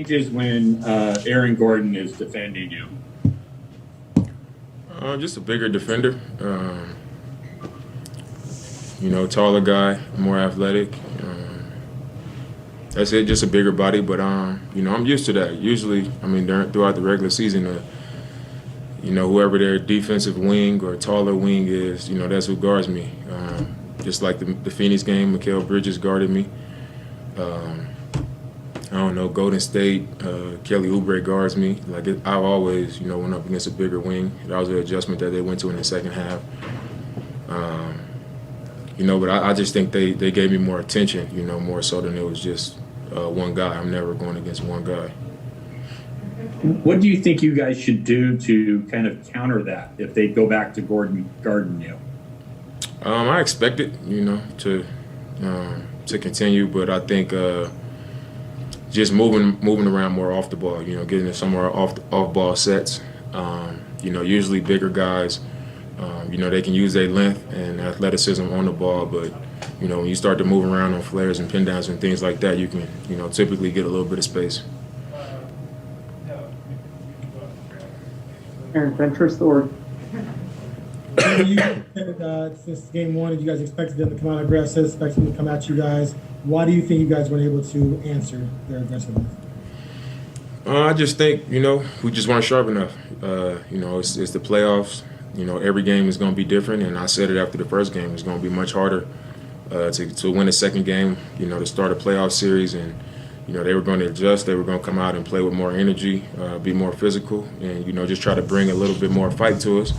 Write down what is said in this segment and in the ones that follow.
Changes when Aaron Gordon is defending you? Just a bigger defender. Taller guy, more athletic. That's it, just a bigger body. But I'm used to that. Usually, throughout the regular season, whoever their defensive wing or taller wing is, that's who guards me. Just like the Phoenix game, Mikal Bridges guarded me. Golden State, Kelly Oubre guards me. I've always, went up against a bigger wing. That was the adjustment that they went to in the second half. But I just think they gave me more attention, more so than it was just one guy. I'm never going against one guy. What do you think you guys should do to kind of counter that if they go back to Gordon guarding you? I expect it, to continue, but I think just moving around more off the ball, getting in some more off ball sets. Usually bigger guys, they can use their length and athleticism on the ball, but when you start to move around on flares and pin downs and things like that, you can typically get a little bit of space. Aaron Fentress, or you said, since game one, you guys expected them to come out aggressive, expected them to come at you guys. Why do you think you guys weren't able to answer their aggressiveness? I just think, we just weren't sharp enough. It's the playoffs. Every game is going to be different, and I said it after the first game. It's going to be much harder to win a second game, to start a playoff series. And, they were going to adjust. They were going to come out and play with more energy, be more physical, and, just try to bring a little bit more fight to us.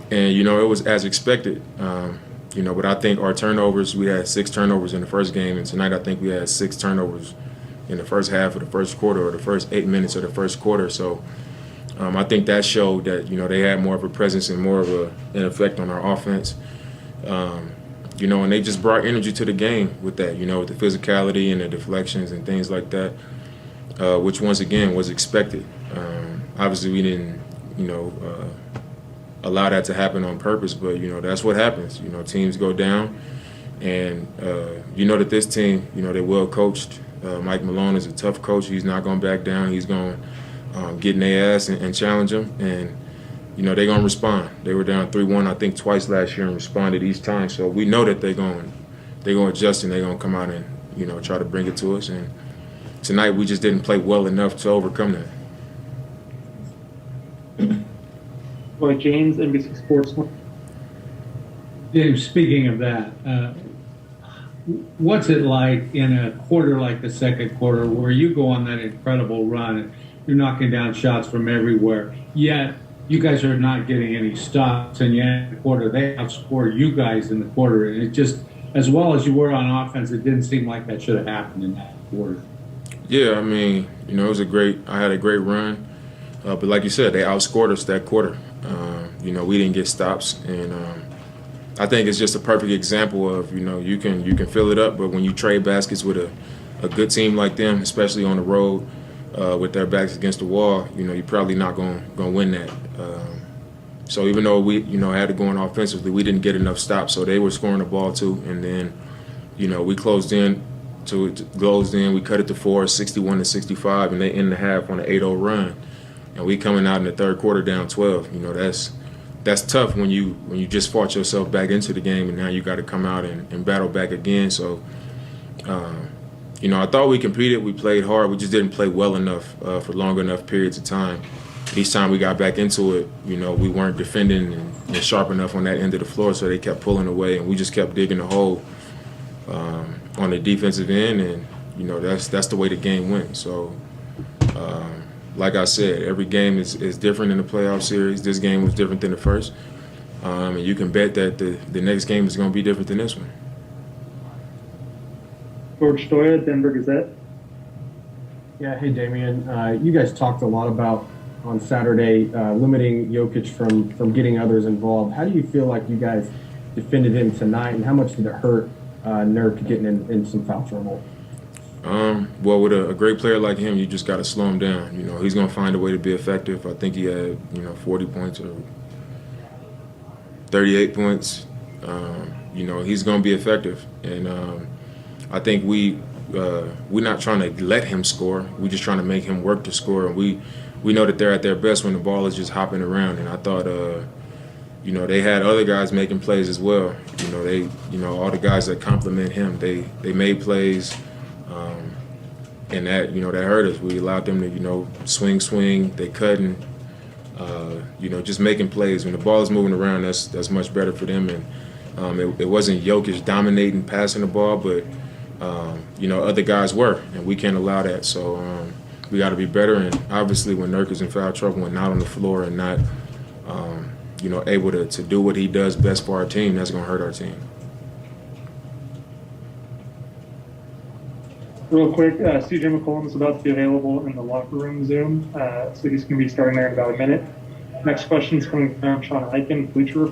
And, it was as expected. But I think our turnovers, we had 6 turnovers in the first game, and tonight I think we had 6 turnovers in the first half of the first quarter or the first 8 minutes of the first quarter. So I think that showed that, they had more of a presence and more of an effect on our offense. And they just brought energy to the game with that, with the physicality and the deflections and things like that, which once again was expected. Obviously we didn't, allow that to happen on purpose, but that's what happens. Teams go down, and that this team, they're well coached. Mike Malone is a tough coach. He's not going to back down. He's going to get in their ass and challenge them, and they're going to respond. They were down 3-1, I think, twice last year and responded each time. So we know that they're going to adjust and they're going to come out and try to bring it to us. And tonight we just didn't play well enough to overcome that. Boy, James, NBC Sports. James, speaking of that, what's it like in a quarter like the second quarter where you go on that incredible run and you're knocking down shots from everywhere, yet you guys are not getting any stops, and yet in the quarter they outscore you guys in the quarter, and it just, as well as you were on offense, it didn't seem like that should have happened in that quarter. Yeah, it was I had a great run, but like you said, they outscored us that quarter. We didn't get stops, and I think it's just a perfect example of, you can fill it up, but when you trade baskets with a good team like them, especially on the road, with their backs against the wall, you're probably not going to win that. So even though we, had to go on offensively, we didn't get enough stops. So they were scoring the ball too, and then, we closed in. We cut it to 4, 61-65, and they end the half on an 8-0 run, and we coming out in the third quarter down 12. That's tough when you just fought yourself back into the game, and now you got to come out and battle back again. So. I thought we competed, we played hard, we just didn't play well enough for long enough periods of time. Each time we got back into it, we weren't defending and sharp enough on that end of the floor, so they kept pulling away, and we just kept digging the hole on the defensive end, and that's the way the game went. So, like I said, every game is different in the playoff series. This game was different than the first, and you can bet that the next game is going to be different than this one. George Stoya, Denver Gazette. Yeah, hey Damian. You guys talked a lot about on Saturday limiting Jokic from getting others involved. How do you feel like you guys defended him tonight, and how much did it hurt Nurk getting in some foul trouble? Well, with a great player like him, you just got to slow him down. He's going to find a way to be effective. I think he had 40 points or 38 points. He's going to be effective, and I think we we're not trying to let him score. We're just trying to make him work to score. And we know that they're at their best when the ball is just hopping around. And I thought, they had other guys making plays as well. All the guys that compliment him, they made plays, and that that hurt us. We allowed them to swing. They couldn't. Just making plays when the ball is moving around. That's much better for them. And it wasn't Jokic dominating, passing the ball, but other guys were, and we can't allow that. So we got to be better. And obviously, when Nurk is in foul trouble and not on the floor and not able to do what he does best for our team, that's going to hurt our team. Real quick, CJ McCollum is about to be available in the locker room Zoom, so he's going to be starting there in about a minute. Next question is coming from Sean Eichen, Bleacher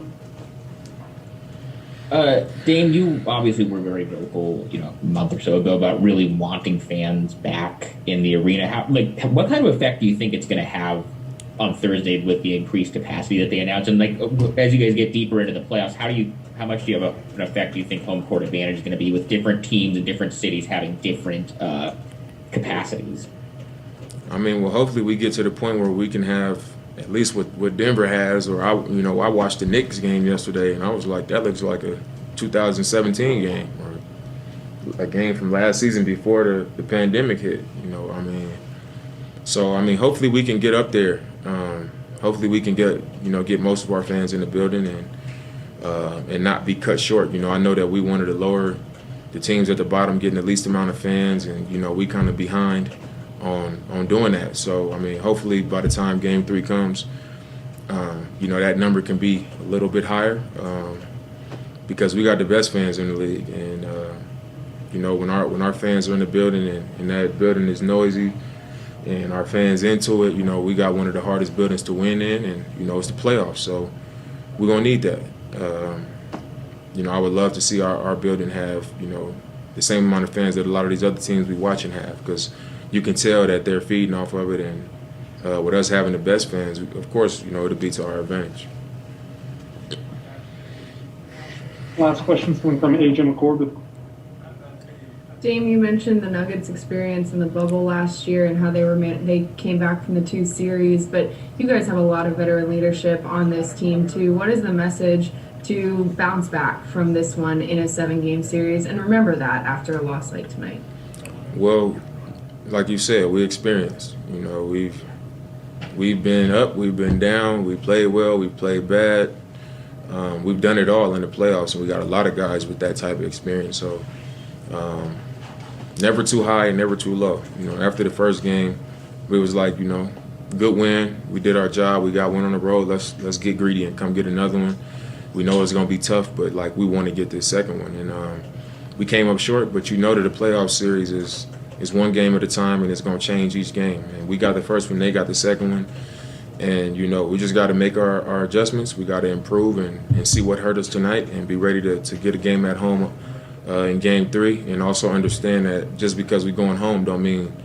Report. Dame, you obviously were very vocal, a month or so ago about really wanting fans back in the arena. What kind of effect do you think it's going to have on Thursday with the increased capacity that they announced? And as you guys get deeper into the playoffs, how much do you have an effect do you think home court advantage is going to be with different teams in different cities having different capacities? I mean, well, hopefully we get to the point where we can have at least what Denver has, or I watched the Knicks game yesterday and I was like, that looks like a 2017 game or a game from last season before the pandemic hit. Hopefully we can get up there. Hopefully we can get most of our fans in the building and not be cut short. I know that we wanted to lower the teams at the bottom getting the least amount of fans, and we kind of behind on doing that. So hopefully by the time Game 3 comes, that number can be a little bit higher because we got the best fans in the league, and when our fans are in the building and that building is noisy and our fans into it, we got one of the hardest buildings to win in, and it's the playoffs, so we're gonna need that. I would love to see our building have the same amount of fans that a lot of these other teams we watching have, because you can tell that they're feeding off of it, and with us having the best fans, of course, it'll be to our advantage. Last question is coming from AJ McCord. Dame, you mentioned the Nuggets experience in the bubble last year and how they came back from the 2 series, but you guys have a lot of veteran leadership on this team too. What is the message to bounce back from this one in a 7-game series and remember that after a loss like tonight? Well, like you said, we experienced. We've been up, we've been down, we played well, we played bad. We've done it all in the playoffs, and we got a lot of guys with that type of experience. So never too high and never too low. After the first game, we was like, good win. We did our job. We got one on the road. Let's get greedy and come get another one. We know it's gonna be tough, but we want to get this second one. And we came up short, but that a playoff series is one game at a time, and it's gonna change each game. And we got the first one, they got the second one. And, we just got to make our adjustments. We got to improve and see what hurt us tonight and be ready to get a game at home in Game 3, and also understand that just because we're going home don't mean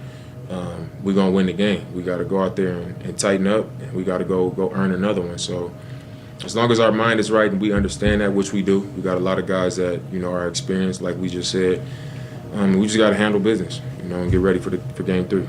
we're going to win the game. We got to go out there and tighten up, and we got to go earn another one. So as long as our mind is right and we understand that, which we do, we got a lot of guys that, are experienced, like we just said. We just got to handle business, and get ready for Game 3.